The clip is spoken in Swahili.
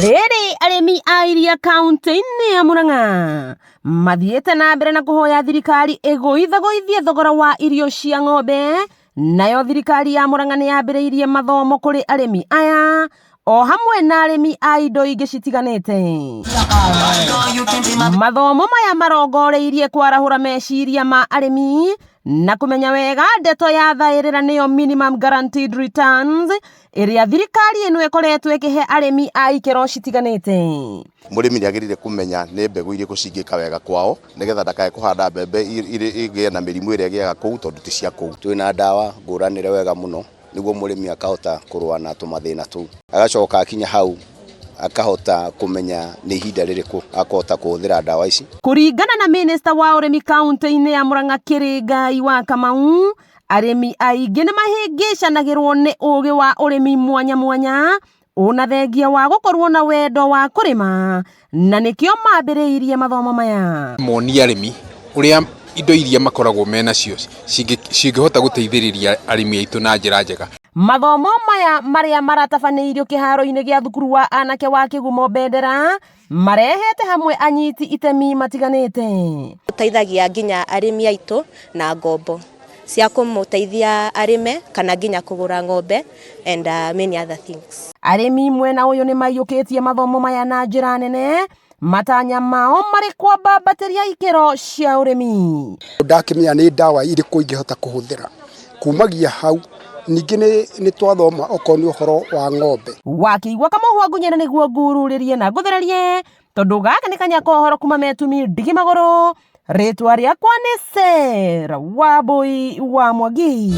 Rĩrĩ arĩmi a iria kaunti-inĩ ya Murang'a mathiĩte na mbere na kũhoya thirikari ĩgũithagũithie thogora wa irio cia ng'ombe, nayo thirikari ya Murang'a nĩ yambĩrĩirie mathomo kũrĩ arĩmi aya o hamwe na arĩmi a indo ingĩ citiganĩte. Mathomo maya marongoreirie kwarahũra meciria ma arĩmi na kũmenya wega ndeto ya thaĩrĩra nĩyo minimum guaranteed returns ĩrĩa thirikari ĩno ĩkoretwo ĩkĩhe arĩmi a ikĩro citiganĩte. Mũrĩmi nĩ agĩrĩire kũmenya nĩ mbegũ irĩkũ cingĩka wega kwao nĩgetha ndakae kũhanda mbembe igĩe na mĩrimũ ĩrĩa ĩgĩaga kũu tondũ ti cia kũu. Twĩna ndawa ngũranĩre wega mũno nĩguo mũrĩmi akahota kũrũa na tũmathĩna tũu, agacoka akinya hau akahota kũmenya nĩ ihinda rĩrĩkũ akahota kũhũthĩra ndawa ici. Kũringana na minista wa ũrĩmi kaunti-inĩ ya Murang'a Kĩrĩngai wa Kamau, arĩmi aingĩ nĩ mahĩngĩcanagĩrwo nĩ ũũgĩ wa ũrĩmi mwanya mwanya ona thengia wa gũkorwo na wendo wa kũrĩma, na nĩkĩo mambĩrĩirie mathomo maya. Monia arĩmi ũrĩa indo iria makoragwo menacio cingĩhota gũteithĩrĩria arĩmi aitũ na njĩra njega. Mathomo maya marĩa maratabanĩirio kĩharo-inĩ gĩa thukuru wa anake wa Kĩgumo Bendera marehete hamwe anyiti itemi matiganĩte. Gũteithagia nginya arĩmi aitũ na ngombo cia kũmũteithia arĩme kana nginya kũgũra ng'ombe and many other things. Arĩmi mwena ũyũ nĩ maiyũkĩtie mathomo maya na njĩra nene, matanya mao marĩ kwambambatĩria ikĩro cia ũrĩmi. Ndakĩmenya nĩ ndawa irĩkũ ingĩhota kũhũthĩra kumagia hau. Ningĩ nĩ twathoma okorwo nĩ ũhoro wa ng'ombe. Wakĩigua Kamũhwa Ngunyene nĩguo ngururĩrie na ngũthererie tondũ gaka nĩ kanya kohoro kuma Metumi Ndigi Magũrũ. Rĩtwa rĩakwa nĩ Sarah Wambui wa Mwangi.